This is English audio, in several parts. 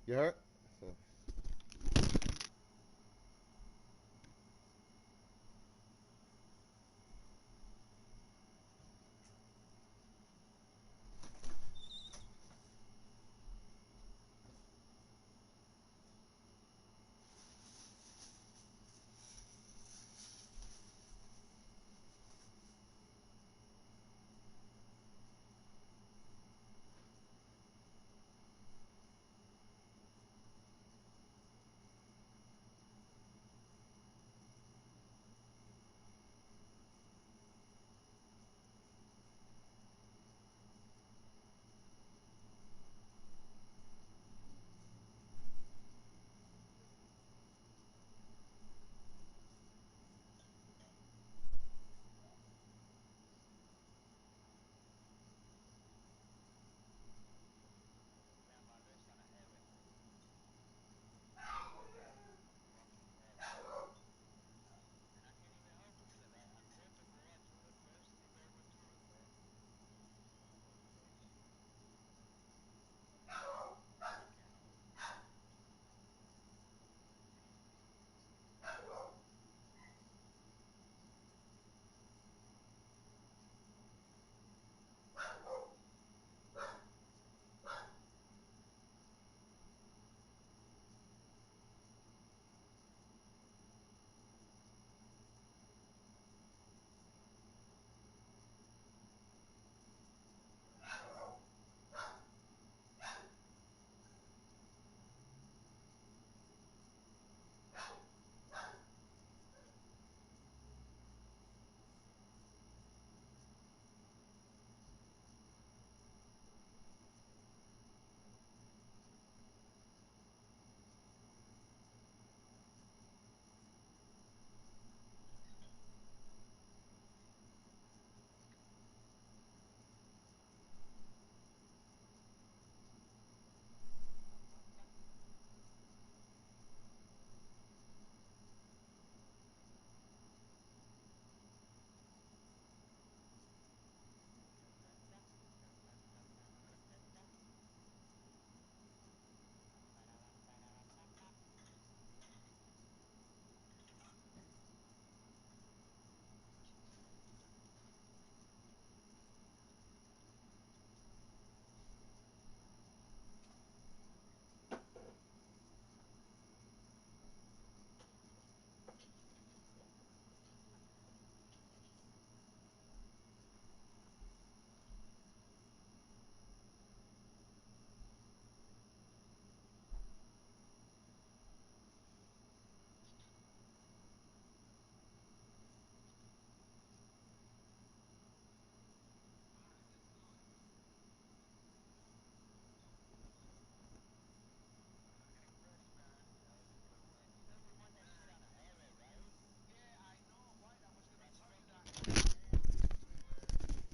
You heard?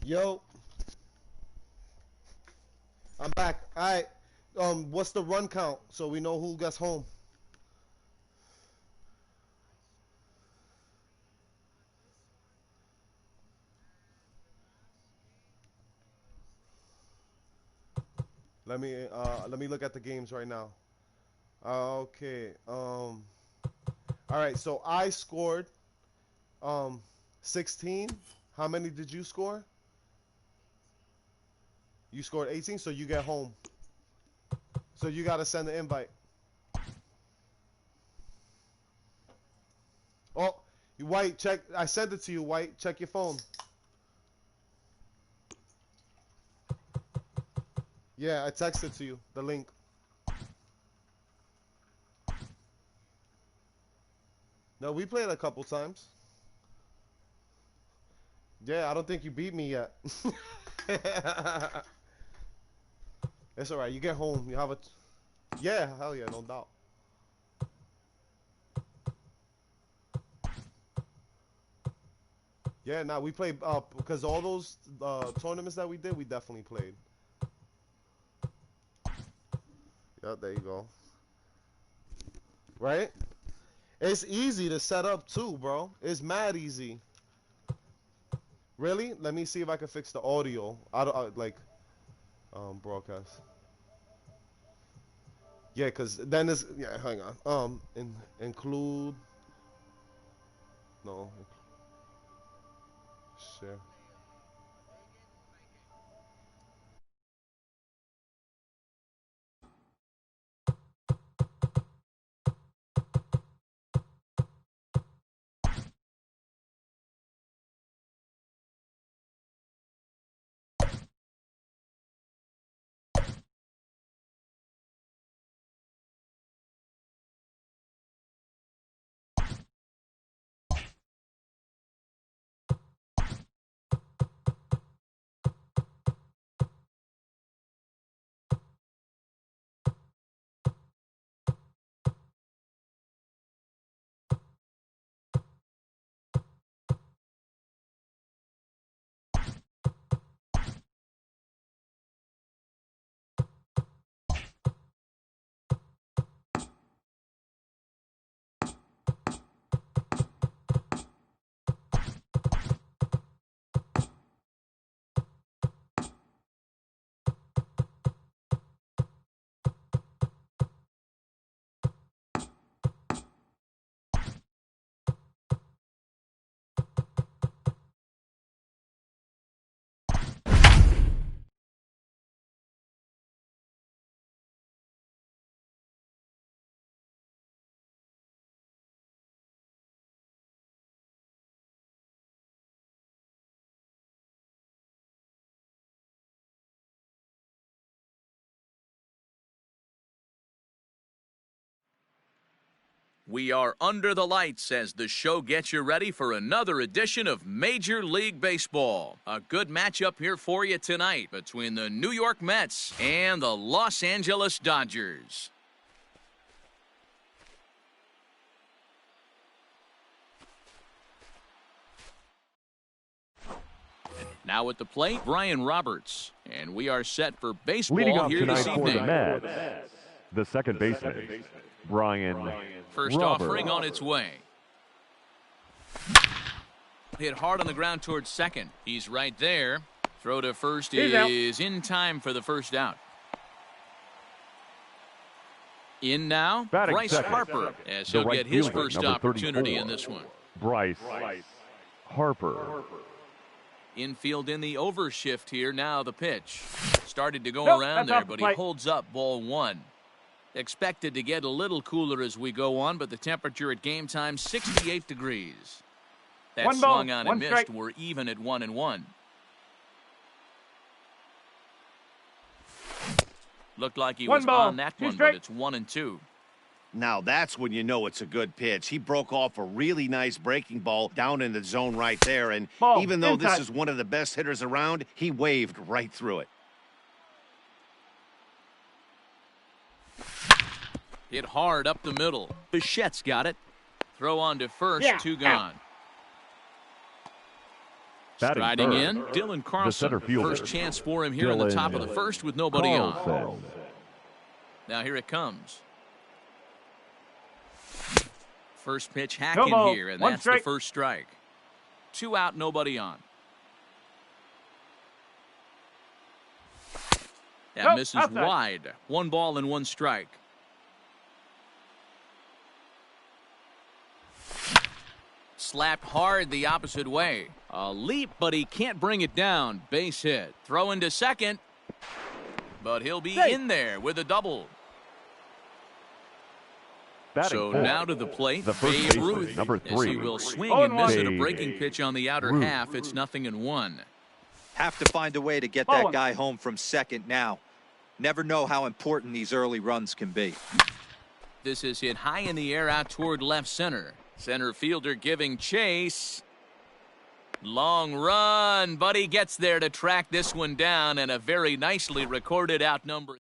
Yo, I'm back. All right. What's the run count so we know who gets home? Let me look at the games right now. Okay. All right. So I scored 16. How many did you score? You scored 18, so you get home. So you gotta send the invite. Oh, you White, check. I sent it to you, White. Check your phone. Yeah, I texted to you the link. No, we played a couple times. Yeah, I don't think you beat me yet. It's alright. You get home. You have a. Yeah, hell yeah, no doubt. Yeah, now we played because all those tournaments that we did, we definitely played. Yeah, there you go. Right? It's easy to set up too, bro. It's mad easy. Really? Let me see if I can fix the audio. I don't like broadcast. Yeah, because then it's, yeah, hang on. Include, no, share. We are under the lights as the show gets you ready for another edition of Major League Baseball. A good matchup here for you tonight between the New York Mets and the Los Angeles Dodgers. Now at the plate, Brian Roberts. And we are set for baseball Leading off here tonight this evening. for the Mets, the second baseman, Brian First Roberts. offering on its way. Hit hard on the ground towards second. He's right there. Throw to first is in time for the first out. In now, Batting Bryce second. Harper, as The he'll right get his fielder, first number opportunity 34. in this one. Bryce Harper. Infield in the overshift here. Now the pitch. Started to go Nope, around that's there, off the but he plate. holds up ball one. Expected to get a little cooler as we go on, but the temperature at game time, 68 degrees. That One ball, swung on one and missed. strike. We're even at 1-1. Looked like he One was ball, on that two one, strike. but it's 1-2. Now that's when you know it's a good pitch. He broke off a really nice breaking ball down in the zone right there, and Ball, even though this inside. is one of the best hitters around, he waved right through it. Hit hard up the middle. Bichette's got it. Throw on to first, Yeah, two gone. Batting Striding third, in, Dylan Carlson. center fielder, First chance for him here in the top of the first with nobody on. Carlson. Now here it comes. First pitch No hacking ball, here, and one that's strike. the first strike. 2 out, nobody on. That Nope, misses outside. wide. 1 ball and 1 strike. Slapped hard the opposite way. A leap, but he can't bring it down. Base hit. Throw into second. But he'll be Safe. in there with a double. Batting So fourth, now to the plate, the first Babe baseman, Ruth, number as 3. he will swing Oh, and miss and at a one. breaking pitch on the outer Ruth. half. It's 0-1. Have to find a way to get Ball that one. guy home from second now. Never know how important these early runs can be. This is hit high in the air out toward left center. Center fielder giving chase. Long run, but he gets there to track this one down, and a very nicely recorded out number.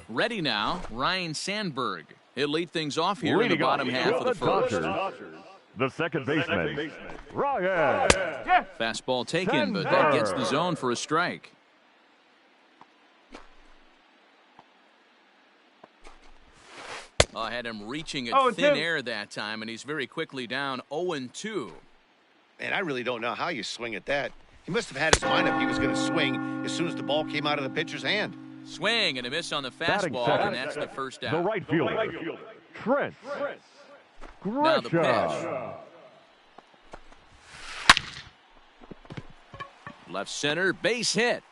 Ready now, Ryan Sandberg. He'll lead things off here in the Leading off bottom half of the first. Dodgers, the second baseman, Ryan Yeah. Fastball taken, but that gets the zone for a strike. I had him reaching at thin 0-2. air that time, and he's very quickly down 0-2. And I really don't know how you swing at that. He must have had his mind up he was going to swing as soon as the ball came out of the pitcher's hand. Swing and a miss on the Batting fastball, second. and that's the first The out. right fielder, Trent Now the Grisham. Left center, base hit.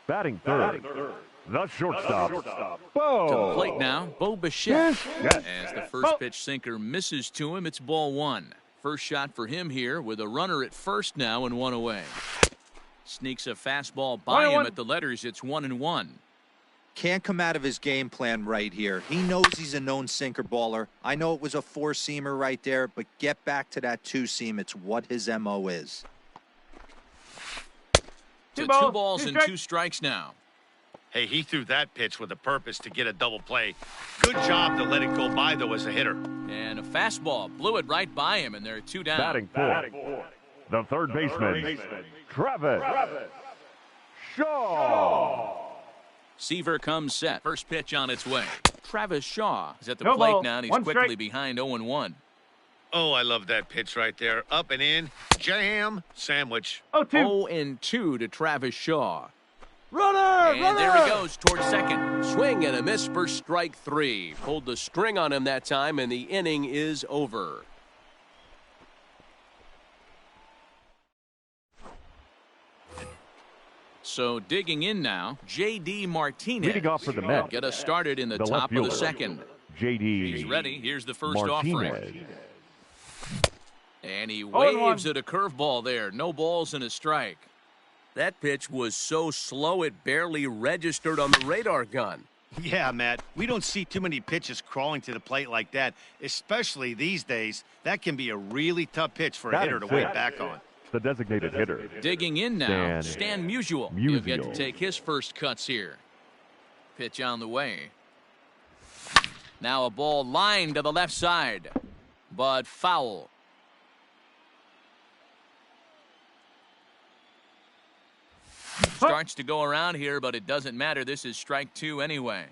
Batting third, the shortstop, To the Bo. plate now, Bo Bichette. Yes. As the first pitch sinker misses to him, it's ball one. First shot for him here with a runner at first now and one away. Sneaks a fastball by him at the letters. It's 1-1. Can't come out of his game plan right here. He knows he's a known sinker baller. I know it was a four-seamer right there, but get back to that two-seam. It's what his MO is. To 2 balls and 2 strikes now. Hey, he threw that pitch with a purpose to get a double play. Good job to let it go by, though, as a hitter. And a fastball blew it right by him, and there are 2 down. Batting fourth, the third baseman, Travis Shaw. Seaver comes set. First pitch on its way. Travis Shaw is at the plate now, and he's quickly behind 0-1. Oh, I love that pitch right there. Up and in. Jam. Sandwich. 0-2 to Travis Shaw. Runner! And there he goes towards second. Swing and a miss for strike 3. Pulled the string on him that time, and the inning is over. So digging in now, J.D. Martinez. Leading off for the Mets, Get us started in the the top left of the fielder, second. J.D. He's ready. Here's the first Martinez. offering. And he waves at a curveball there. No balls and a strike. That pitch was so slow it barely registered on the radar gun. Yeah, Matt. We don't see too many pitches crawling to the plate like that, especially these days. That can be a really tough pitch for a hitter to wait back on. The designated hitter. Digging in now, Stan Musial. He'll get to Musial. take his first cuts here. Pitch on the way. Now a ball lined to the left side, but foul. Starts to go around here, but it doesn't matter. This is strike 2 anyway.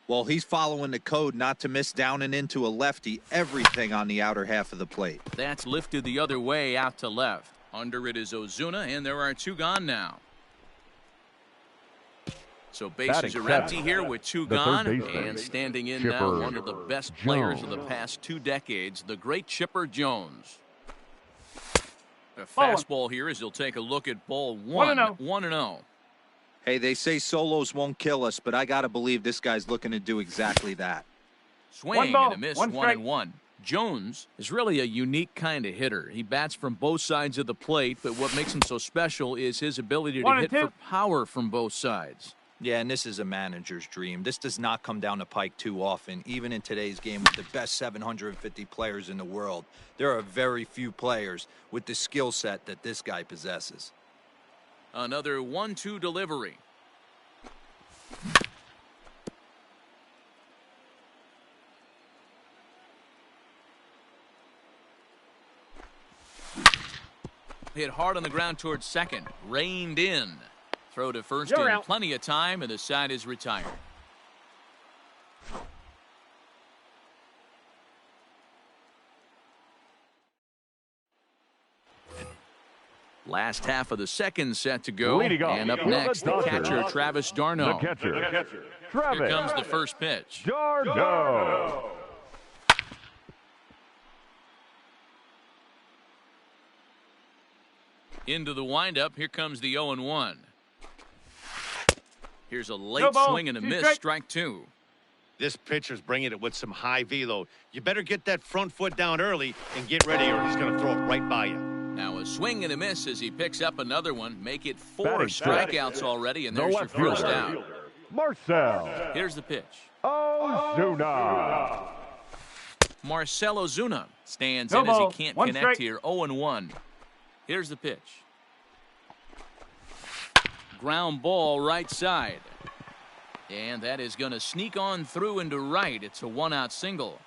Well, he's following the code not to miss down and into a lefty. Everything on the outer half of the plate. That's lifted the other way out to left. Under it is Ozuna, and there are 2 gone now. So bases are empty here with 2 gone, and standing in now, one of the best players of the past 2 decades, the great Chipper Jones. A fastball here as he'll take a look at ball 1. 1-0. Hey, they say solos won't kill us, but I got to believe this guy's looking to do exactly that. Swing and a miss, 1-1. Jones is really a unique kind of hitter. He bats from both sides of the plate, but what makes him so special is his ability to hit for power from both sides. Yeah, and this is a manager's dream. This does not come down the pike too often, even in today's game with the best 750 players in the world. There are very few players with the skill set that this guy possesses. Another 1-2 delivery. Hit hard on the ground towards second. Reined in. Throw to first in plenty of time, and the side is retired. Last half of the second set to go. And up next, the catcher, Travis d'Arnaud. The catcher, Travis. Here comes the first pitch. d'Arnaud. Into the windup. Here comes the 0-1. Here's a late swing and a miss. Strike 2. This pitcher's bringing it with some high velo. You better get that front foot down early and get ready, or he's going to throw it right by you. Now a swing and a miss as he picks up another one. Make it 4 strikeouts already, and there's your first out. Marcell Here's the pitch. Ozuna. Marcell Ozuna stands in as he can't connect here. 0-1. Here's the pitch. Ground ball right side. And that is going to sneak on through into right. It's a 1-out single.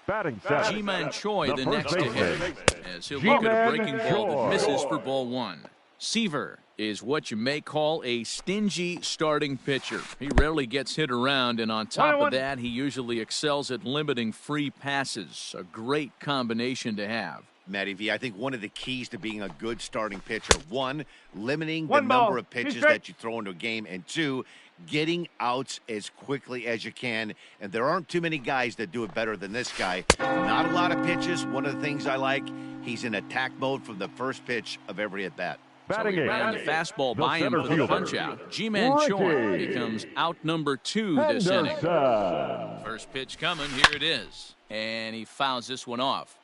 Batting second. Ji-Man Choi the next to baseman. hit. As he'll look at a breaking ball that misses for ball 1. Seaver is what you may call a stingy starting pitcher. He rarely gets hit around, and on top of that, he usually excels at limiting free passes. A great combination to have. Matty V, I think one of the keys to being a good starting pitcher, one, limiting the number of pitches that you throw into a game, and two, getting outs as quickly as you can. And there aren't too many guys that do it better than this guy. Not a lot of pitches. One of the things I like, he's in attack mode from the first pitch of every at-bat. So he ran the fastball by him for the punch-out. G-Man Choi becomes out number 2 this inning. First pitch coming. Here it is. And he fouls this one off.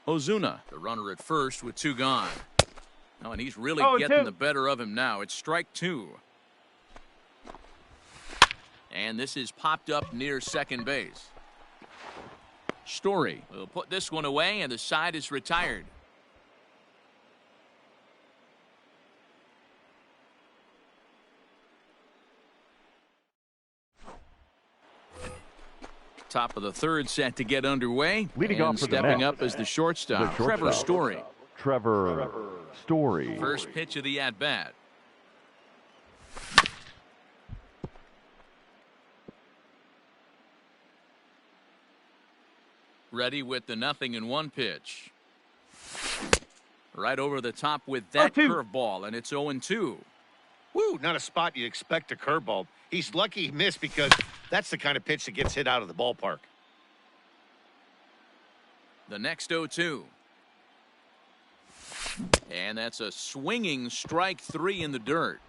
Ozuna, the runner at first with 2 gone. Oh, and he's really getting the better of him now. It's strike 2. And this is popped up near second base. Story will put this one away, and the side is retired. Top of the third set to get underway. Leading off for stepping the up as the shortstop, Trevor Story. Trevor Story. First pitch of the at-bat. Ready with the 0-1 pitch. Right over the top with that curveball, and it's 0-2. Woo, not a spot you'd expect a curveball. He's lucky he missed because that's the kind of pitch that gets hit out of the ballpark. The next 0-2. And that's a swinging strike 3 in the dirt.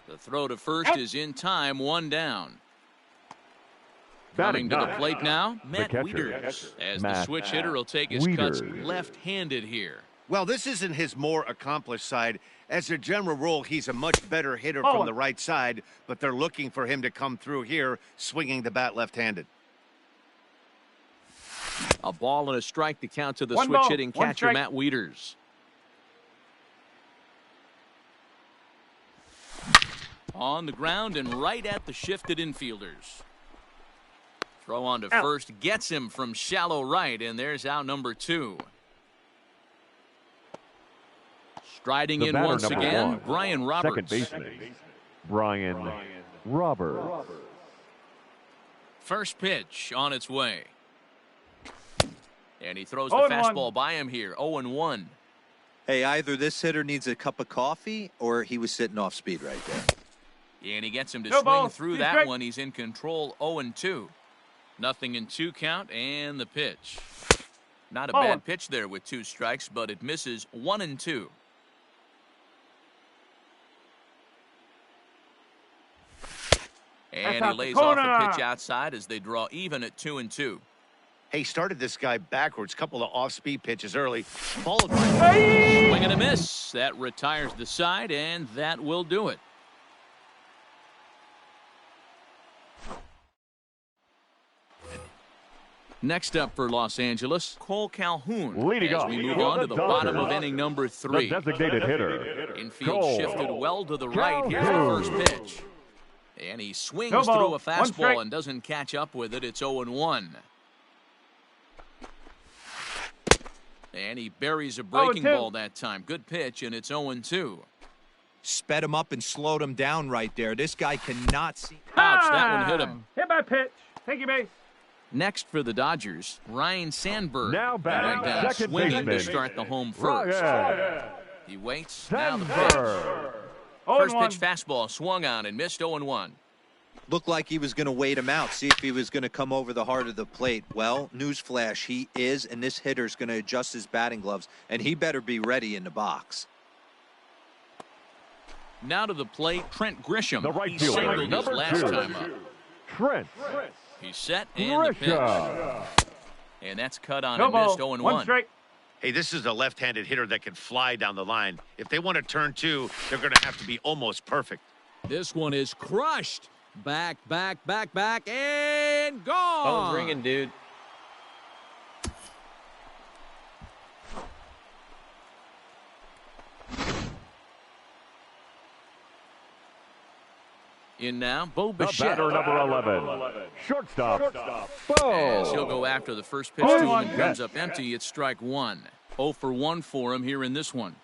The throw to first is in time, 1 down. Coming to the plate now, Matt Wieters. As the switch hitter will take his cuts left-handed here. Well, this isn't his more accomplished side. As a general rule, he's a much better hitter from the right side, but they're looking for him to come through here, swinging the bat left-handed. A ball and a strike to count to the switch-hitting catcher, Matt Wieters. On the ground and right at the shifted infielders. Throw on to first gets him from shallow right, and there's out number 2. Striding in once again, Brian Roberts. Second baseman, Brian Roberts. First pitch on its way. And he throws the fastball by him here, 0-1. Hey, either this hitter needs a cup of coffee or he was sitting off speed right there. And he gets him to swing through that one. He's in control, 0-2. 0-2 count, and the pitch. Not a bad pitch there with 2 strikes, but it misses 1-2. And he lays off a pitch outside as they draw even at 2-2. Hey, started this guy backwards. Couple of off-speed pitches early. Followed by swing and a miss. That retires the side, and that will do it. Next up for Los Angeles, Cole Calhoun. Leading as off, we move on to the bottom of inning number 3. The designated hitter. Infield shifted well to the right. Here's the first pitch. And he swings through a fastball and doesn't catch up with it. It's 0-1. And he buries a breaking ball that time. Good pitch, and it's 0-2. Sped him up and slowed him down right there. This guy cannot see. Ouch, that one hit him. Hit by pitch. Take your base. Next for the Dodgers, Ryan Sandberg. Now batting down second swinging baseman. to start the home first. He waits. Now the Sandberg. pitch. First pitch fastball swung on and missed 0-1. Looked like he was going to wait him out, see if he was going to come over the heart of the plate. Well, newsflash, he is, and this hitter's going to adjust his batting gloves, and he better be ready in the box. Now to the plate, Trent Grisham. The right he fielder, singled his number last 2. time up. Trent He's set and the pitch. And that's cut on and missed 0-1. Hey, this is a left-handed hitter that can fly down the line. If they want to turn 2, they're going to have to be almost perfect. This one is crushed. Back, and gone. Phone's ringing, dude. In now, Bo The Bichette. batter, number 11. Shortstop. As he'll go after the first pitch to him and comes up empty. It's strike 1. 0 for 1 for him here in this one.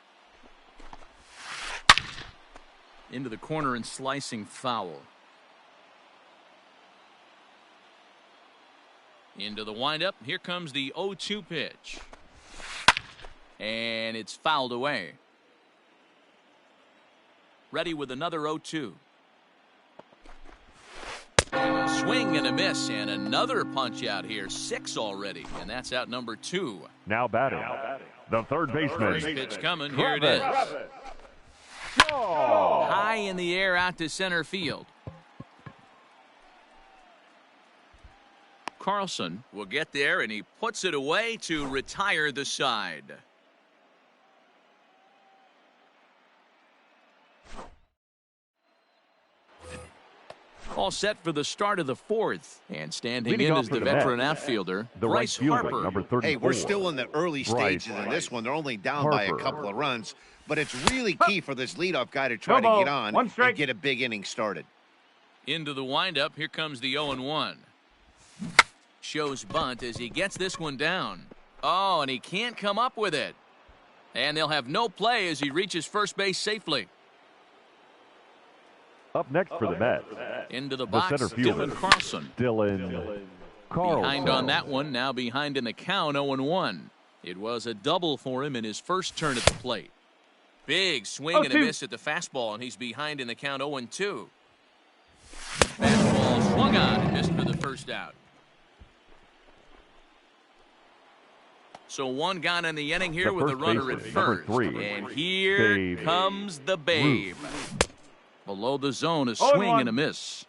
Into the corner and slicing foul. Into the windup. Here comes the 0-2 pitch. And it's fouled away. Ready with another 0-2. And a swing and a miss, and another punch out here. 6 already, and that's out number 2. Now batting, the third baseman. First pitch coming. Here it is. Oh. High in the air out to center field. Carlson will get there, and he puts it away to retire the side. All set for the start of the 4th. And standing Leading in off is for the the veteran Mets, outfielder, the right Bryce fielder, Harper. number 34. Hey, we're still in the early stages in this one. They're only down by a couple of runs, but it's really key for this leadoff guy to try to get on and get a big inning started. Into the windup. Here comes the 0-1. Shows bunt as he gets this one down. Oh, and he can't come up with it. And they'll have no play as he reaches first base safely. Up next for the Mets, Into the the box, center fielder, Dylan Carlson. Dylan Carlson. Behind on that one, now behind in the count, 0-1. It was a double for him in his first turn at the plate. Big swing and a miss at the fastball, and he's behind in the count, 0-2. Fastball swung on and missed for the first out. So one gone in the inning here with a runner at first. And here comes the Babe. Below the zone, a swing and a miss.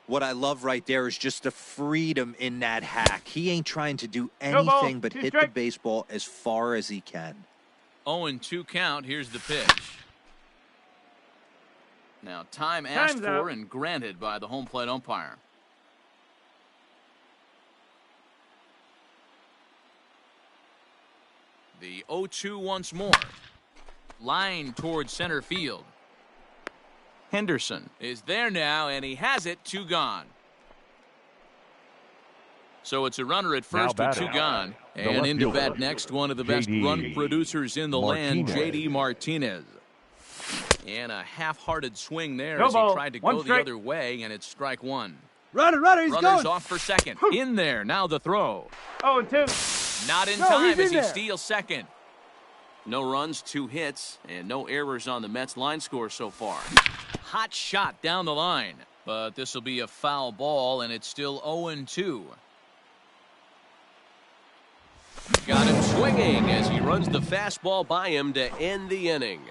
What I love right there is just the freedom in that hack. He ain't trying to do anything but hit the baseball as far as he can. 0-2 count. Here's the pitch. Now, time asked for and granted by the home plate umpire. The 0-2 once more. Line towards center field. Henderson is there now, and he has it. 2 gone. So it's a runner at first with 2 gone. And into bat next, one of the best run producers in the land, J.D. Martinez. And a half-hearted swing there as he tried to go the other way, and it's strike 1. Runner, he's Runners going. off for second. In there, now the throw. 0-2. Not in time as he steals second. No runs, 2 hits, and no errors on the Mets line score so far. Hot shot down the line, but this will be a foul ball, and it's still 0-2. Got him swinging as he runs the fastball by him to end the inning.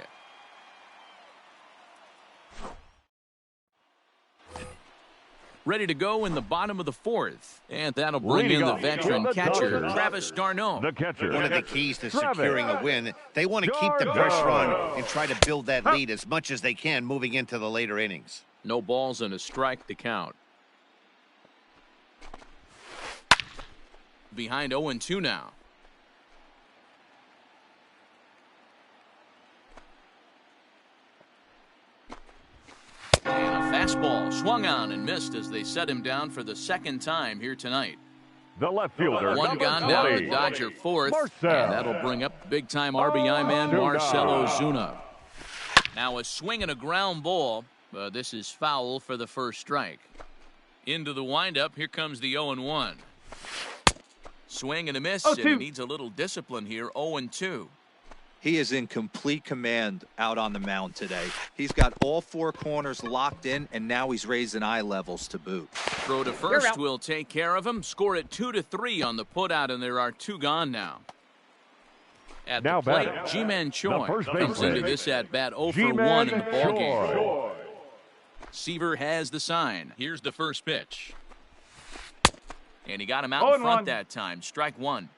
Ready to go in the bottom of the 4th. And that'll bring in the veteran catcher, Travis d'Arnaud. The catcher. One of the keys to securing a win, they want to keep the pressure on and try to build that lead as much as they can moving into the later innings. No balls and a strike to count. Behind 0-2 now. And a fastball swung on and missed as they set him down for the second time here tonight. The left fielder. One gone now to Dodger 4th. And that'll bring up big-time RBI man Marcell Ozuna. Now a swing and a ground ball, but this is foul for the first strike. Into the windup, here comes the 0-1. Swing and a miss, and he needs a little discipline here, 0-2. He is in complete command out on the mound today. He's got all 4 corners locked in, and now he's raising eye levels to boot. Throw to first will take care of him. Score it 2-3 on the putout, and there are 2 gone now. At the plate, Ji-Man Choi comes into this at-bat 0-for-1 in the ballgame. Seaver has the sign. Here's the first pitch. And he got him out in front that time. Strike 1.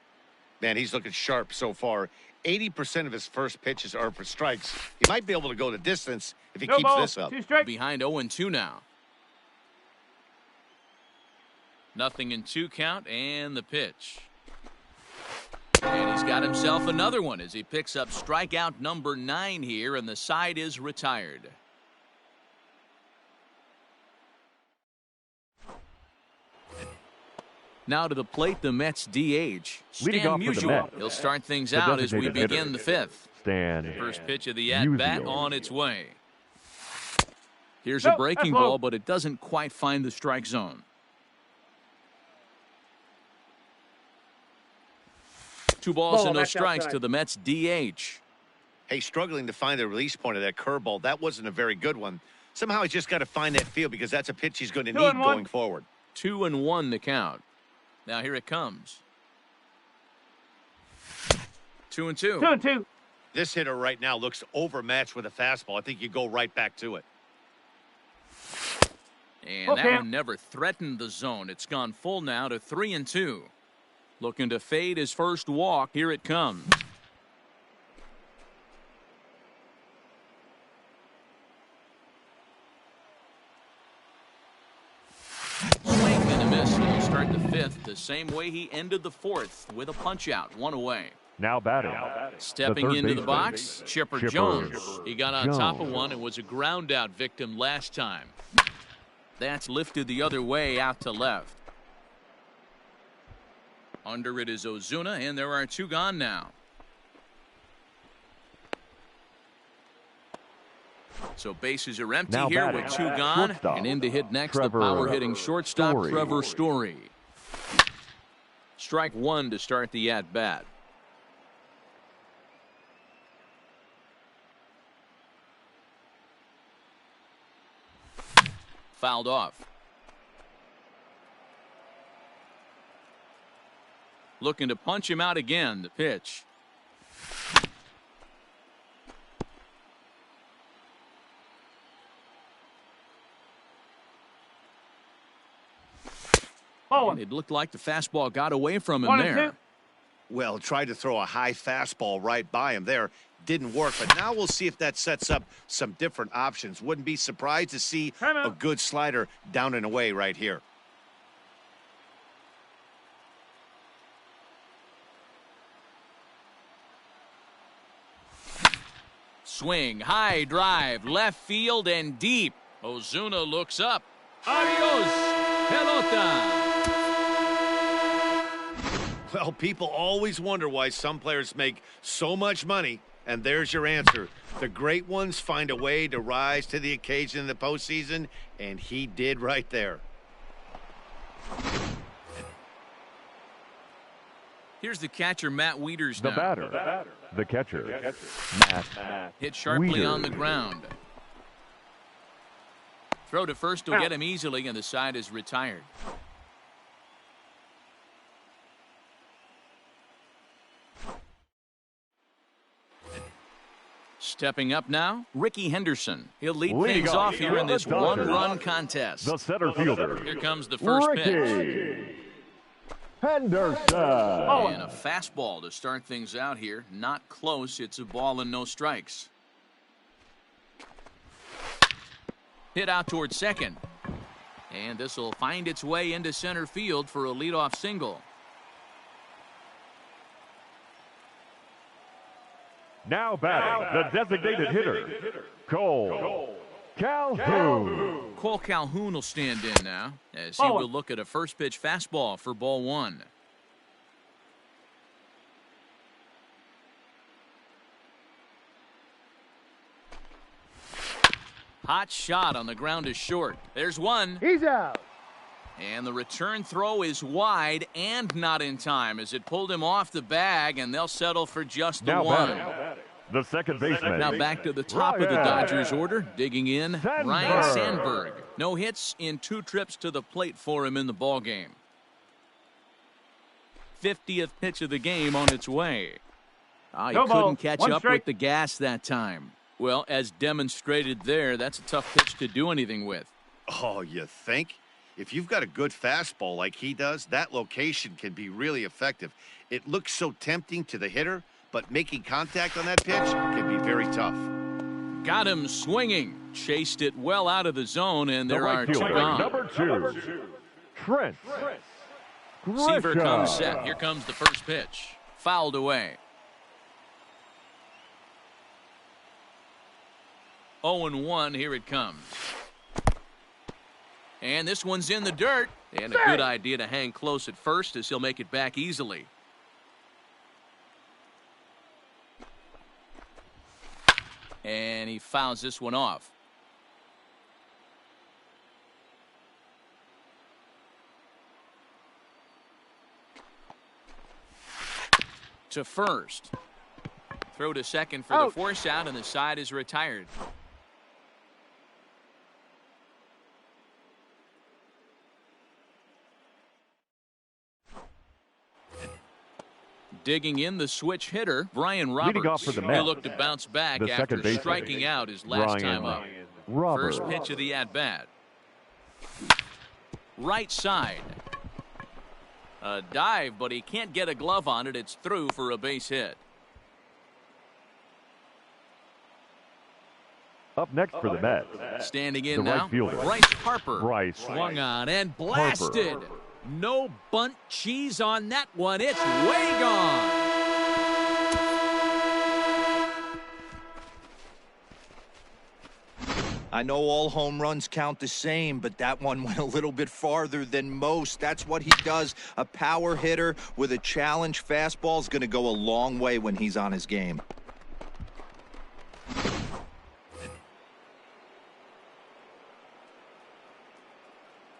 Man, he's looking sharp so far. 80% of his first pitches are for strikes. He might be able to go the distance if he keeps this up. Behind 0-2 now. 0-2 count and the pitch. And he's got himself another one as he picks up strikeout number 9 here, and the side is retired. Now to the plate, the Mets DH, Stan Musial. He'll start things out as we begin the 5th. Stan. First pitch of the at-bat on its way. Here's a breaking ball, but it doesn't quite find the strike zone. 2 balls and no strikes to the Mets DH. Hey, struggling to find the release point of that curveball. That wasn't a very good one. Somehow he's just got to find that feel because that's a pitch he's going to need going forward. 2-1 the count. Now here it comes. 2-2. 2-2. This hitter right now looks overmatched with a fastball. I think you go right back to it. And that one never threatened the zone. It's gone full now to 3-2. Looking to fade his first walk. Here it comes. Swing and a miss. He'll start the 5th the same way he ended the 4th with a punch out. 1 away. Now batting. Stepping into the box, Chipper Jones. He got on top of one and was a ground out victim last time. That's lifted the other way out to left. Under it is Ozuna, and there are 2 gone now. So bases are empty here with 2 gone. And in to hit next, the power-hitting shortstop, Trevor Story. Strike 1 to start the at-bat. Fouled off. Looking to punch him out again. The pitch. And it looked like the fastball got away from him there. Well, tried to throw a high fastball right by him there. Didn't work, but now we'll see if that sets up some different options. Wouldn't be surprised to see a good slider down and away right here. Swing, high drive, left field and deep. Ozuna looks up. Adios, pelota. Well, people always wonder why some players make so much money, and there's your answer. The great ones find a way to rise to the occasion in the postseason, and he did right there. Here's the catcher, Matt Wieters now. The batter. The catcher. Matt. Hit sharply Wieters. on the ground. Throw to first will get him easily, and the side is retired. Stepping up now, Ricky Henderson. He'll lead things off here in this one-run contest. The center fielder. Here comes the first pitch. Henderson. And a fastball to start things out here. Not close. It's a ball and no strikes. Hit out towards second. And this will find its way into center field for a leadoff single. Now batting, the designated hitter, Cole Calhoun. Cole Calhoun will stand in now as he will look at a first pitch fastball for ball 1. Hot shot on the ground is short. There's one. He's out. And the return throw is wide and not in time as it pulled him off the bag, and they'll settle for just the one. The second baseman. Now back to the top of the Dodgers order. Digging in, Ryan Sandberg. No hits in 2 trips to the plate for him in the ballgame. 50th pitch of the game on its way. He couldn't catch up with the gas that time. Well, as demonstrated there, that's a tough pitch to do anything with. Oh, you think? If you've got a good fastball like he does, that location can be really effective. It looks so tempting to the hitter, but making contact on that pitch can be very tough. Got him swinging. Chased it well out of the zone, and there are 2 gone. Number 2, Trent Seaver comes set. Here comes the first pitch. Fouled away. 0-1. Here it comes. And this one's in the dirt. And a good idea to hang close at first as he'll make it back easily. And he fouls this one off. to first. Throw to second for the force out, and the side is retired. Digging in the switch hitter, Brian Roberts. Leading off for the Mets, He'll look to bounce back after striking out his last time up. First pitch of the at-bat. Right side. A dive, but he can't get a glove on it. It's through for a base hit. Up next for the Mets, standing in the now, right fielder, Bryce Harper. Bryce swung on and blasted. Harper. No bunt cheese on that one. It's way gone. I know all home runs count the same, but that one went a little bit farther than most. That's what he does. A power hitter with a challenge fastball is going to go a long way when he's on his game.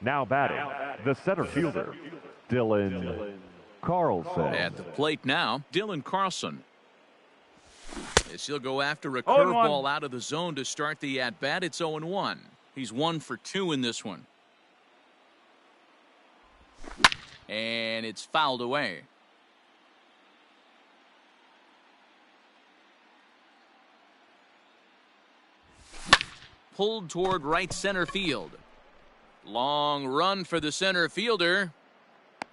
Now batting, the center fielder, Dylan Carlson. At the plate now, Dylan Carlson. As he'll go after a curveball out of the zone to start the at-bat. It's 0-1. He's 1 for 2 in this one. And it's fouled away. Pulled toward right center field. Long run for the center fielder.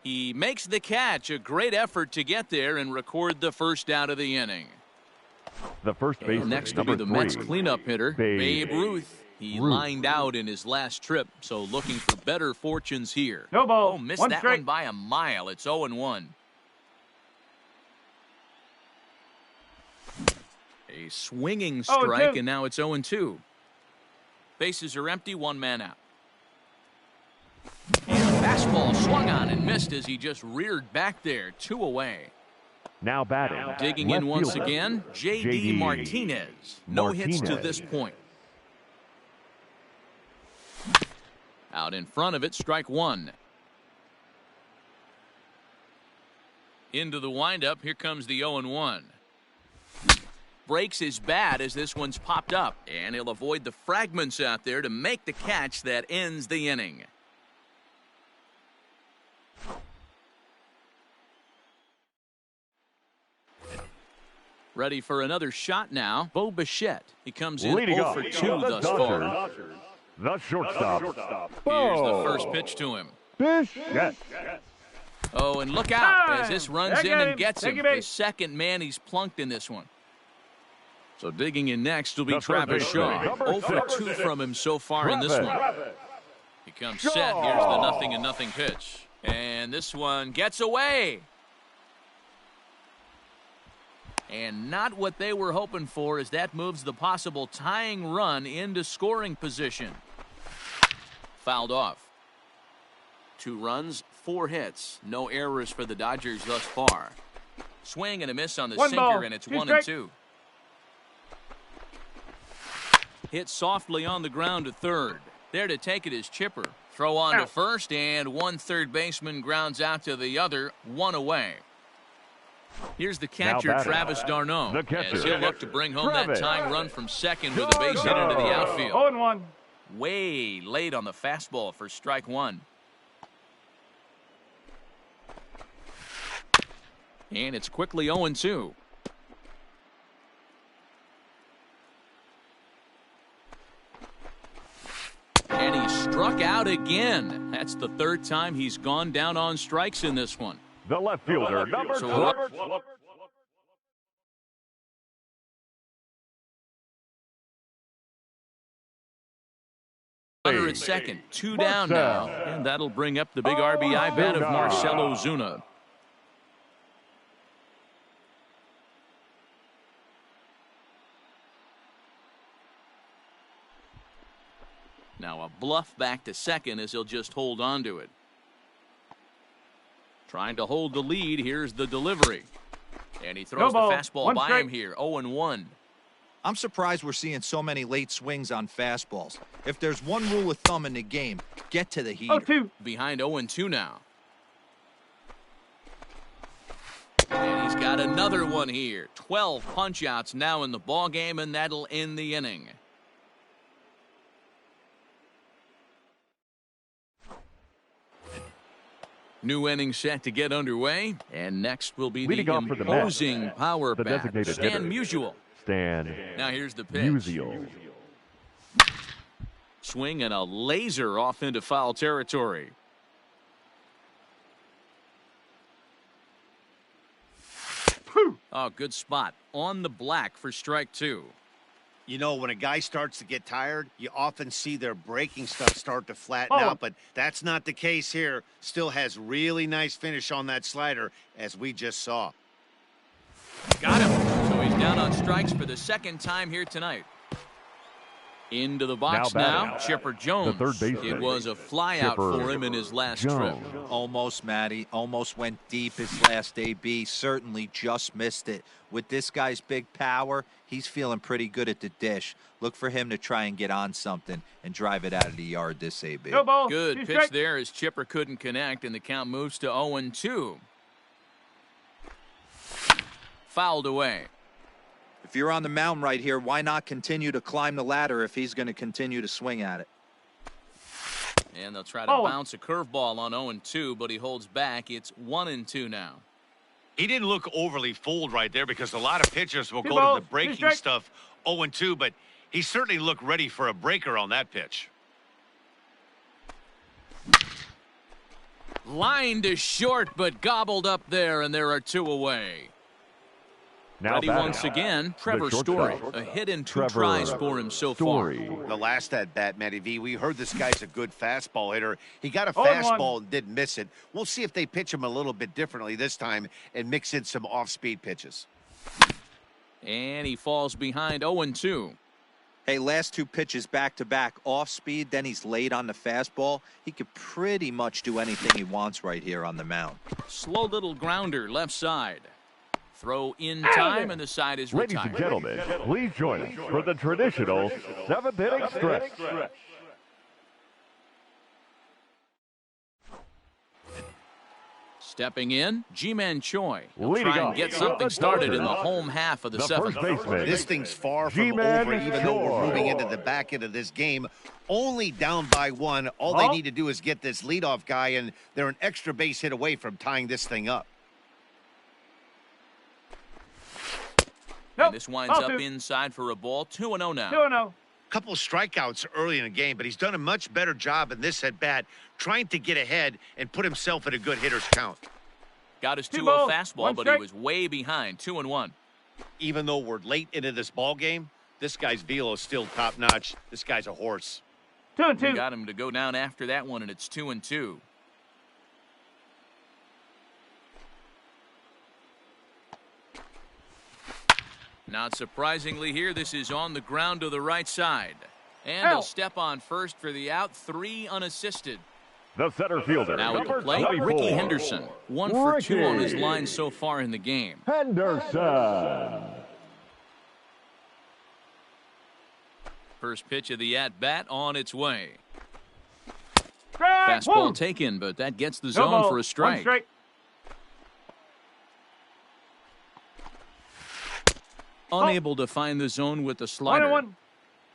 He makes the catch. A great effort to get there and record the first out of the inning. The first baseman, next to be the Mets cleanup hitter, Babe Ruth. He lined out in his last trip, so looking for better fortunes here. No ball. Oh, missed that one by a mile. It's 0-1. A swinging strike, and now it's 0-2. Bases are empty, 1 man out. And a fastball swung on and missed as he just reared back there. 2 away. Now batting. Digging in once again, J.D. Martinez. No hits to this point. Out in front of it, strike 1. Into the windup, here comes the 0-1. Breaks his bat as this one's popped up, and he'll avoid the fragments out there to make the catch that ends the inning. Ready for another shot now, Bo Bichette. He comes in 0 for 2 thus far. The shortstop. Here's the first pitch to him. Bichette. Oh, and look out as this runs in and gets him. The second man he's plunked in this one. So digging in next will be Travis Shaw. 0 for 2 from him so far in this one. He comes set. Here's the 0-0 pitch. And this one gets away. And not what they were hoping for, as that moves the possible tying run into scoring position. Fouled off. 2 runs, 4 hits. No errors for the Dodgers thus far. Swing and a miss on the sinker, and it's 1-2. Hit softly on the ground to third. There to take it is Chipper. Throw on to first, and one third baseman grounds out to the other. 1 away. Here's the catcher, Travis d'Arnaud, as he'll look to bring home that tying run from second with a base hit into the outfield. 0-1. Way late on the fastball for strike 1. And it's quickly 0-2. And he struck out again. That's the 3rd time he's gone down on strikes in this one. The left fielder, number 12. Runner at second, 2 down now, and that'll bring up the big RBI bat of Marcell Ozuna. Now a bluff back to second as he'll just hold on to it. Trying to hold the lead. Here's the delivery. And he throws the fastball by him here. 0-1. I'm surprised we're seeing so many late swings on fastballs. If there's one rule of thumb in the game, get to the heater. 0-2. Behind 0-2 now. And he's got Got another one here. 12 punch-outs now in the ball game, and that'll end the inning. New inning set to get underway, and next will be Leading the off for the imposing Mets, power the bat, designated Stan hitter. Musial. Stan Now here's the pitch. Musial. Swing and a laser off into foul territory. Oh, good spot. On the black for strike two. You know, when a guy starts to get tired, you often see their breaking stuff start to flatten out, but that's not the case here. Still has really nice finish on that slider, as we just saw. Got him. So he's down on strikes for the second time here tonight. Into the box now, Chipper Jones. The third baseman. It was a flyout for him in his last trip. Almost, Matty. Almost went deep his last AB. Certainly just missed it. With this guy's big power, he's feeling pretty good at the dish. Look for him to try and get on something and drive it out of the yard this AB. No ball. Good pitch there as Chipper couldn't connect, and the count moves to 0-2. Fouled away. If you're on the mound right here, why not continue to climb the ladder if he's going to continue to swing at it? And they'll try to bounce a curveball on 0-2, but he holds back. It's 1-2 now. He didn't look overly fooled right there because a lot of pitchers will go to the breaking stuff 0-2, but he certainly looked ready for a breaker on that pitch. Line to short, but gobbled up there, and there are two away. Now Ready once again, Trevor Story. A hit and two tries for him so far. The last at bat, Matty V, we heard this guy's a good fastball hitter. He got a fastball and didn't miss it. We'll see if they pitch him a little bit differently this time and mix in some off-speed pitches. And he falls behind 0-2. Hey, last two pitches back-to-back off speed, then he's late on the fastball. He could pretty much do anything he wants right here on the mound. Slow little grounder left side. Throw in time, and the side is retired. Ladies and gentlemen, please join us for the traditional seventh inning stretch. Stepping in, Ji-Man Choi. He'll Leading try and off get for something the started in the Dodgers, home half of the the seventh. first baseman. This thing's far from Ji-Man over, even though we're Choi. moving into the back end of this game. Only down by one. All they need to do is get this leadoff guy, and they're an extra base hit away from tying this thing up. And this winds up inside for a ball. 2-0 now. 2-0. Couple of strikeouts early in the game, but he's done a much better job in this at-bat trying to get ahead and put himself at a good hitter's count. Got his 2-0 ball, fastball, one but strike. he was way behind. 2-1. Even though we're late into this ball game, this guy's velo is still top-notch. This guy's a horse. 2-2. Got him to go down after that one, and it's 2-2. Not surprisingly here, this is on the ground to the right side. And he'll step on first for the out, 3 unassisted. The center fielder, Now at the number plate, 24. Ricky Henderson. 1 for 2 on his line so far in the game. Henderson. First pitch of the at-bat on its way. Strike. Fastball taken, but that gets the No zone ball. for a strike. 1 strike. Unable to find the zone with the slider. 1-1.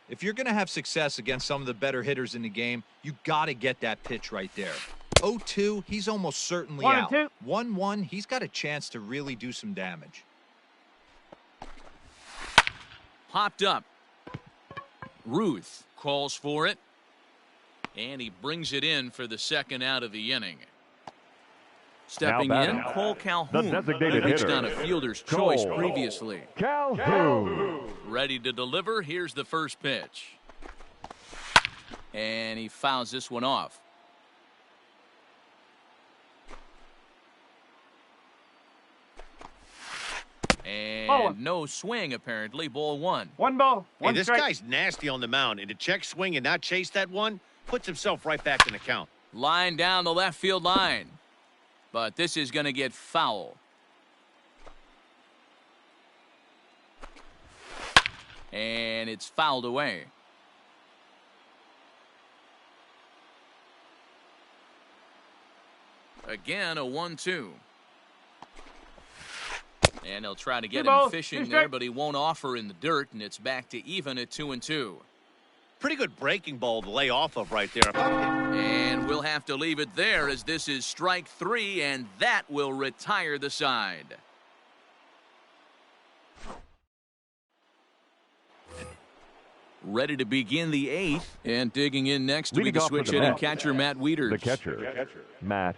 If you're going to have success against some of the better hitters in the game, you got to get that pitch right there. 0-2, he's almost certainly out. 1-2. 1-1, he's got a chance to really do some damage. Popped up. Ruth calls for it. And he brings it in for the second out of the inning. Stepping Now in, batting, Cole Calhoun. the designated Pitched hitter, on a fielder's Cole choice previously. Calhoun. Ready to deliver. Here's the first pitch. And he fouls this one off. And no swing, apparently. Ball 1. 1 ball. 1 Hey, this strike. guy's nasty on the mound, and to check swing and not chase that one puts himself right back in the count. Line down the left field line. But this is going to get foul. And it's fouled away. Again, a 1-2. And he'll try to get Two him balls, fishing two there, strikes. but he won't offer in the dirt, and it's back to even at 2-2. Pretty good breaking ball to lay off of right there. And we'll have to leave it there as this is strike 3, and that will retire the side. Ready to begin the 8th, and digging in next to be Leading the off for switch the hitting Mets, catcher Matt Wieters. The catcher, Matt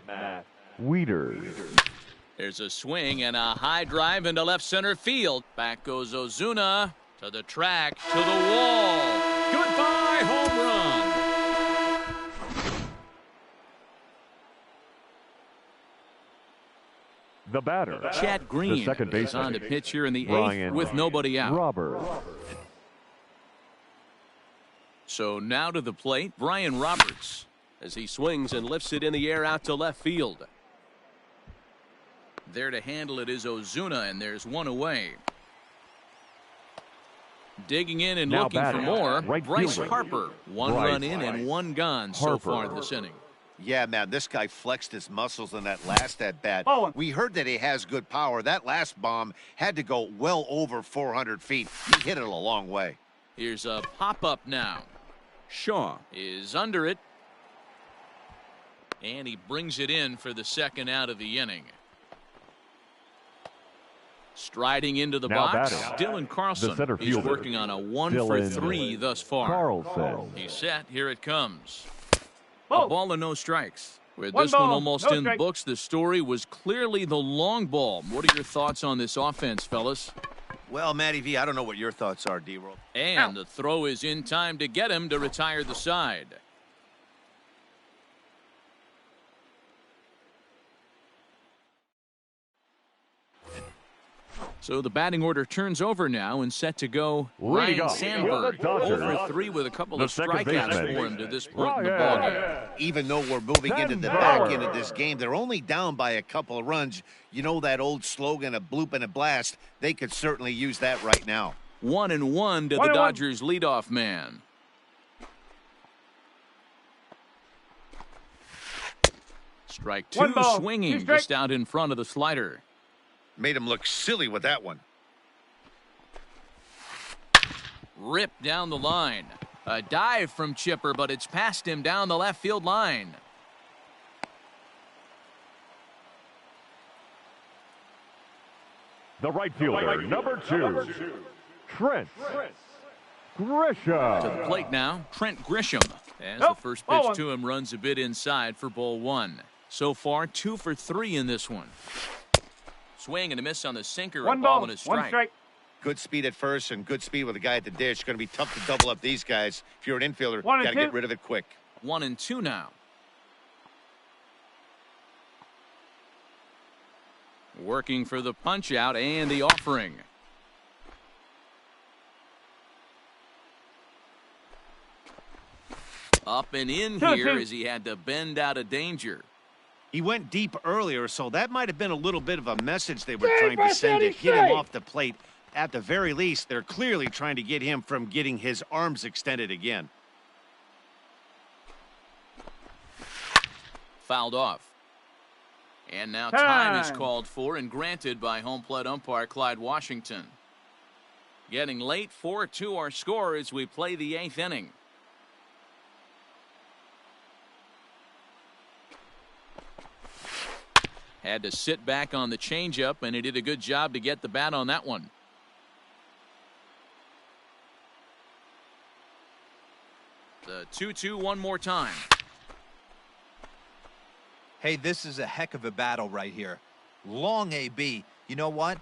Wieters. There's a swing and a high drive into left center field. Back goes Ozuna to the track, to the wall. Goodbye, home run. The batter, Chad Green the second is on baseman, to pitch here in the 8th Brian with nobody out. Roberts. So now to the plate, Brian Roberts, as he swings and lifts it in the air out to left field. There to handle it is Ozuna, and there's one away. Digging in and Now looking for batting, more, right Bryce fielder. Harper. One Bryce run in and one gone so Harper. far this inning. Yeah, man, this guy flexed his muscles in that last at-bat. Ball one. We heard that he has good power. That last bomb had to go well over 400 feet. He hit it a long way. Here's a pop-up now. Shaw is under it. And he brings it in for the second out of the inning. Striding into the Now box, batting, Dylan Carlson. the center He's fielder, working on a 1 for Dylan 3 thus far. Carlson. He's set. Here it comes. Ball. A ball and no strikes. With One this one ball, almost no in the strike. books, the story was clearly the long ball. What are your thoughts on this offense, fellas? Well, Matty V, I don't know what your thoughts are, D-Roll. And the throw is in time to get him to retire the side. So the batting order turns over now and set to go. Leading Ryan off Sandberg, for the Dodgers, over 3 with a couple the of second strikeouts baseman, for him to this point in the Ryan ballgame. Even though we're moving into the Sandberg. back end of this game, they're only down by a couple of runs. You know that old slogan, a bloop and a blast? They could certainly use that right now. 1-1 to One the and one. Dodgers leadoff man. Strike 2, One ball, swinging two strikes. just out in front of the slider. Made him look silly with that one. Ripped down the line. A dive from Chipper, but it's past him down the left field line. The right fielder, number 2, Trent Grisham. To the plate now, Trent Grisham. As Nope, the first ball pitch one. to him runs a bit inside for ball 1. So far, 2 for 3 in this one. Swing and a miss on the sinker. One a ball ball, and a one strike. Good speed at first and good speed with the guy at the dish. Going to be tough to double up these guys. If you're an infielder, One and got to get two. rid of it quick. 1-2 now. Working for the punch out and the offering. Up and in Two, here two. as he had to bend out of danger. He went deep earlier, so that might have been a little bit of a message they were trying to send to get him off the plate. At the very least, they're clearly trying to get him from getting his arms extended again. Fouled off. And now time is Time. called for and granted by home plate umpire Clyde Washington. Getting late, 4-2 our score as we play the 8th inning. Had to sit back on the changeup, and he did a good job to get the bat on that one. The 2-2 one more time. Hey, this is a heck of a battle right here. Long AB. You know what?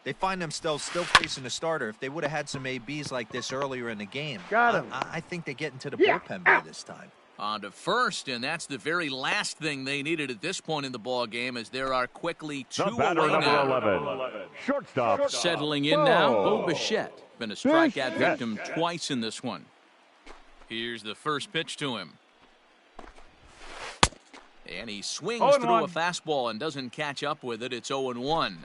They find themselves still facing a starter. If they would have had some ABs like this earlier in the game, Got him. I think they get into the bullpen by this time. On to first, and that's the very last thing they needed at this point in the ball game, as there are quickly 2 The batter, away number now. 11, shortstop. Settling in now, Bo Bo Bichette. Been a strikeout Bichette. victim twice in this one. Here's the first pitch to him. And he swings 0-1. through a fastball and doesn't catch up with it. It's 0-1.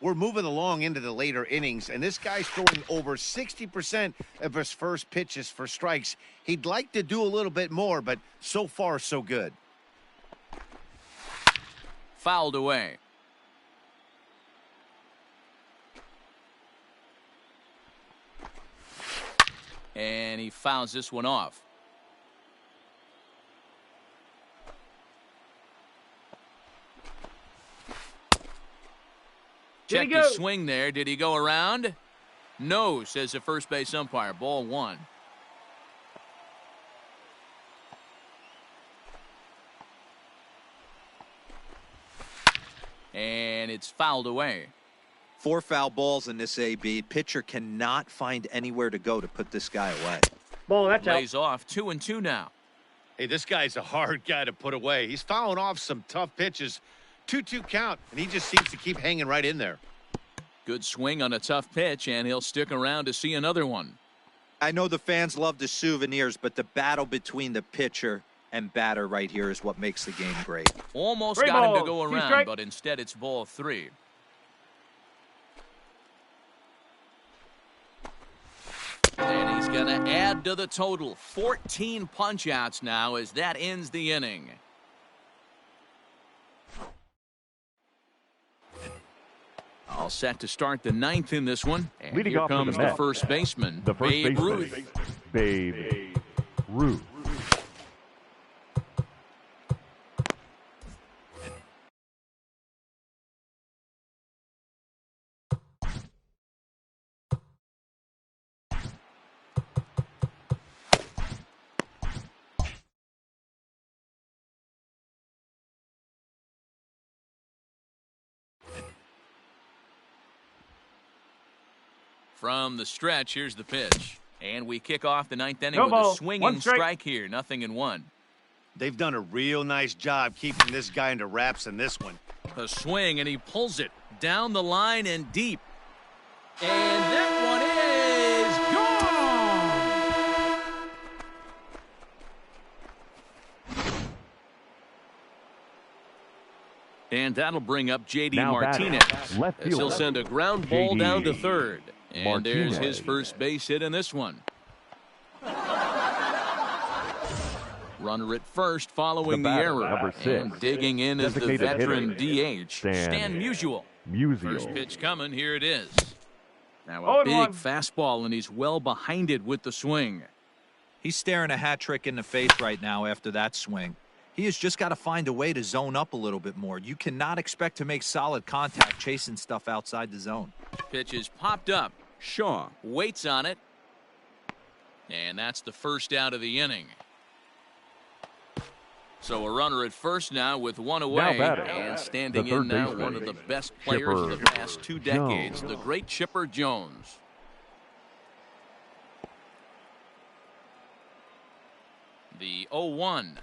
We're moving along into the later innings, and this guy's throwing over 60% of his first pitches for strikes. He'd like to do a little bit more, but so far, so good. Fouled away. And he fouls this one off. Check his swing there. Did he go around? No, says the first base umpire. Ball one. And it's fouled away. 4 foul balls in this AB. Pitcher cannot find anywhere to go to put this guy away. Ball, that's Lays out. off 2-2 now. Hey, this guy's a hard guy to put away. He's fouling off some tough pitches. 2-2 count, and he just seems to keep hanging right in there. Good swing on a tough pitch, and he'll stick around to see another one. I know the fans love the souvenirs, but the battle between the pitcher and batter right here is what makes the game great. Almost Three got him to balls, go 2 around, strikes. but instead it's ball 3. And he's going to add to the total. 14 punch-outs now as that ends the inning. All set to start the 9th in this one. And Leading here off for the comes the Mets, first baseman, The first Babe baseman, Ruth. Babe Ruth. From the stretch, here's the pitch. And we kick off the 9th inning No with ball. a swinging 1 strike. strike here. 0-1. They've done a real nice job keeping this guy into wraps in this one. A swing, and he pulls it down the line and deep. And that one is gone. And that'll bring up J.D. Now Martinez. batting, left As he'll fielder, send a ground ball J.D. down to third. And there's Martinez. his first base hit in this one. Runner at first following the, batter, error. number 6. And digging in is the Designated veteran hitter, DH, Stan Stan Musial. First Musial. pitch coming. Here it is. Now a 0-1. big fastball, and he's well behind it with the swing. He's staring a hat trick in the face right now after that swing. He has just got to find a way to zone up a little bit more. You cannot expect to make solid contact chasing stuff outside the zone. Pitch is popped up. Shaw waits on it. And that's the first out of the inning. So a runner at first now with one away. batting, And standing the third in now, baseman, one of the best players of the Chipper past 2 decades, Jones. the great Chipper Jones. The 0-1.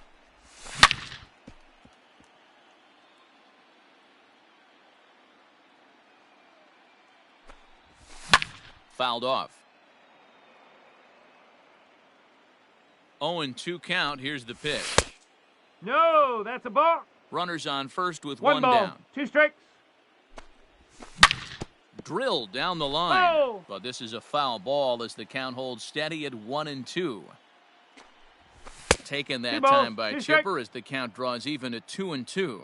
Fouled off. 0-2 count. Here's the pitch. No, that's a ball. Runners on first with 1 one ball, down. 2 strikes. Drilled down the line. Oh. But this is a foul ball as the count holds steady at 1-2. Taken that 2 balls, time by 2 Chipper strikes. as the count draws even at 2-2.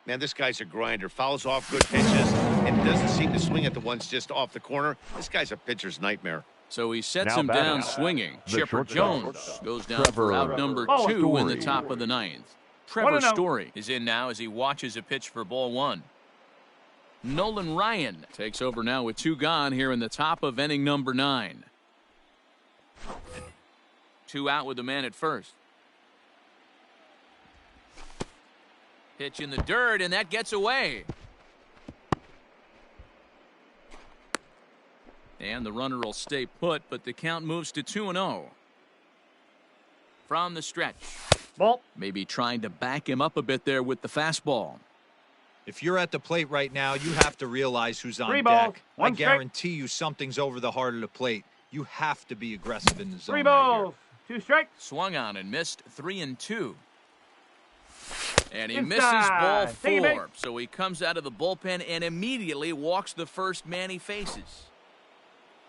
Man, this guy's a grinder. Fouls off good pitches and doesn't seem to swing at the ones just off the corner. This guy's a pitcher's nightmare. So he sets Now him batting, down swinging. the Chipper shortstop, Jones goes down for Trevor out number Oh, 2 in the Story. top of the 9th. Trevor 1-0. Story is in now as he watches a pitch for ball 1. Nolan Ryan takes over now with 2 gone here in the top of inning number 9. 2 out with the man at first. Pitch in the dirt, and that gets away. And the runner will stay put, but the count moves to 2-0. From the stretch. Ball. Maybe trying to back him up a bit there with the fastball. If you're at the plate right now, you have to realize who's on 3 balls, deck. 1 I strike. guarantee you something's over the heart of the plate. You have to be aggressive in the zone. 3 right here. balls, 2 strikes. Swung on and missed 3-2. And he Inside. misses ball Take it back. 4. So he comes out of the bullpen and immediately walks the first man he faces.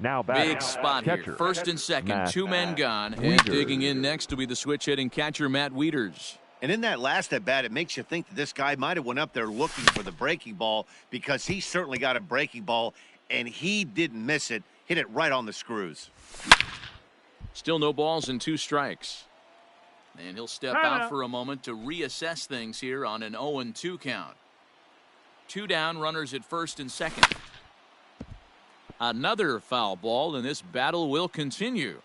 Now batting, Big spot here. catcher, First and second, Matt 2 men gone. And Wieters. digging in next to be the switch hitting catcher, Matt Wieters. And in that last at bat, it makes you think that this guy might have went up there looking for the breaking ball because he certainly got a breaking ball and he didn't miss it. Hit it right on the screws. Still no balls and 2 strikes. And he'll step out for a moment to reassess things here on an 0-2 count. 2 down, runners at first and second. Another foul ball, and this battle will continue.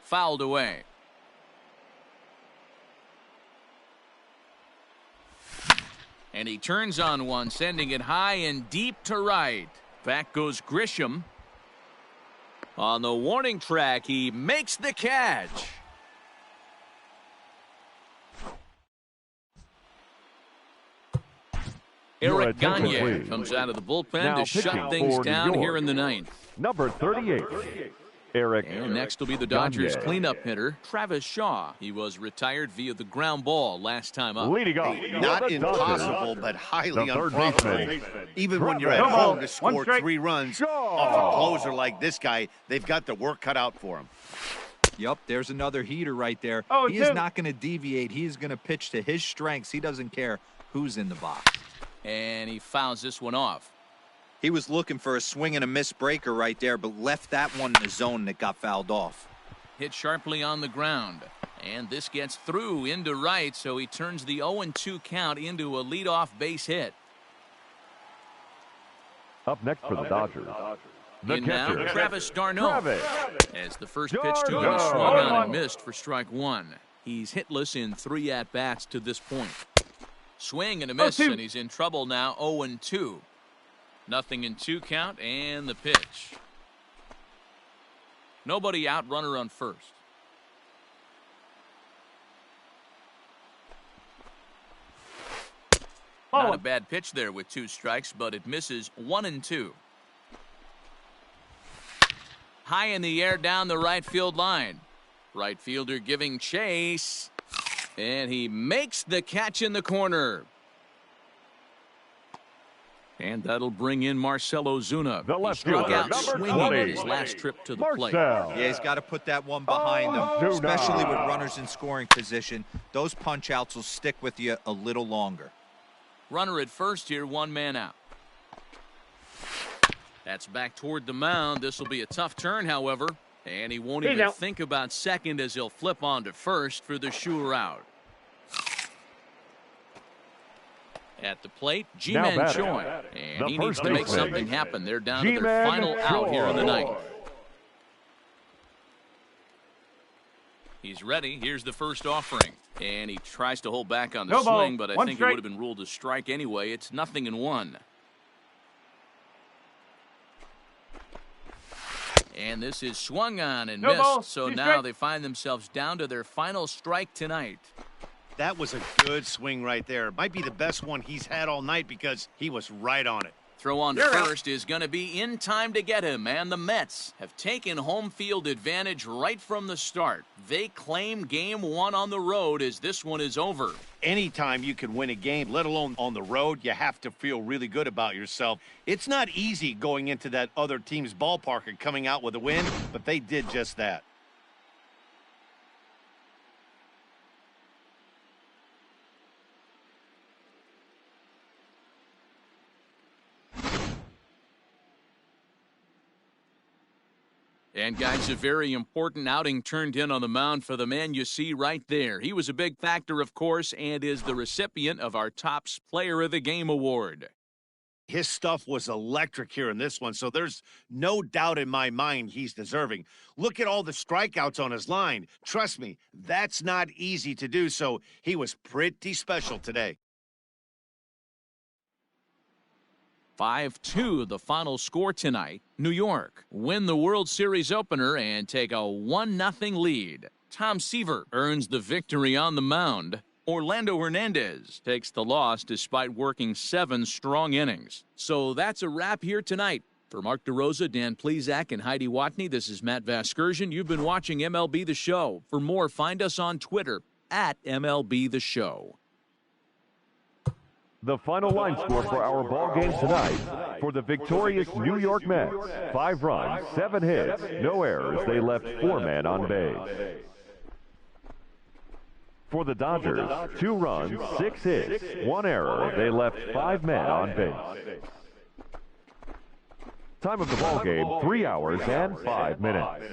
Fouled away. And he turns on one, sending it high and deep to right. Back goes Grisham. On the warning track, he makes the catch. Eric Gagne comes out of the bullpen to shut things down here in the 9th. Number 38, Eric. And next will be the Dodgers cleanup hitter, Travis Shaw. He was retired via the ground ball last time up. Leading off. Not impossible, but highly unprofitable. Even when you're at home to score 3 runs off a closer like this guy, they've got the work cut out for him. Yep, there's another heater right there. He is not going to deviate. He's going to pitch to his strengths. He doesn't care who's in the box. And he fouls this one off. He was looking for a swing and a miss breaker right there, but left that one in the zone that got fouled off. Hit sharply on the ground. And this gets through into right, so he turns the 0-2 count into a leadoff base hit. Up next for the Dodgers, the catcher, now Travis d'Arnaud. As the first pitch to him is swung on and missed for strike 1. He's hitless in 3 at-bats to this point. Swing and a miss, and he's in trouble now, 0-2. Nothing in 2 count, and the pitch. Nobody out, runner on first. Not a bad pitch there with 2 strikes, but it misses 1-2. High in the air down the right field line. Right fielder giving chase. And he makes the catch in the corner. And that'll bring in Marcell Ozuna. The left he struck fielder, out swinging on his last trip to the plate. Yeah, he's got to put that one behind him, especially with runners in scoring position. Those punch-outs will stick with you a little longer. Runner at first here, 1 man out. That's back toward the mound. This will be a tough turn, however. And he won't even think about second as he'll flip on to first for the sure out. At the plate, Ji-Man Choi. And he needs to make something happen. They're down to their final out here in the 9th. He's ready. Here's the first offering. And he tries to hold back on the swing, but I think it would have been ruled a strike anyway. It's 0-1. And this is swung on and missed, so now they find themselves down to their final strike tonight. That was a good swing right there. Might be the best one he's had all night because he was right on it. Throw on to first is going to be in time to get him, and the Mets have taken home field advantage right from the start. They claim game 1 on the road as this one is over. Anytime you can win a game, let alone on the road, you have to feel really good about yourself. It's not easy going into that other team's ballpark and coming out with a win, but they did just that. And, guys, a very important outing turned in on the mound for the man you see right there. He was a big factor, of course, and is the recipient of our Topps Player of the Game award. His stuff was electric here in this one, so there's no doubt in my mind he's deserving. Look at all the strikeouts on his line. Trust me, that's not easy to do, so he was pretty special today. 5-2 the final score tonight. New York win the World Series opener and take a 1-0 lead. Tom Seaver earns the victory on the mound. Orlando Hernandez takes the loss despite working 7 strong innings. So that's a wrap here tonight. For Mark DeRosa, Dan Plesac, and Heidi Watney, this is Matt Vasgersian. You've been watching MLB The Show. For more, find us on Twitter at MLB The Show. The final line score for our ball game tonight for the victorious New York Mets: 5 runs, 7 hits, no errors. They left 4 men on base. For the Dodgers, 2 runs, 6 hits, 1 error. They left 5 men on base. Time of the ball game, 3 hours and 5 minutes.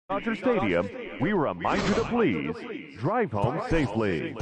Dodger Stadium, we remind you to please drive home safely.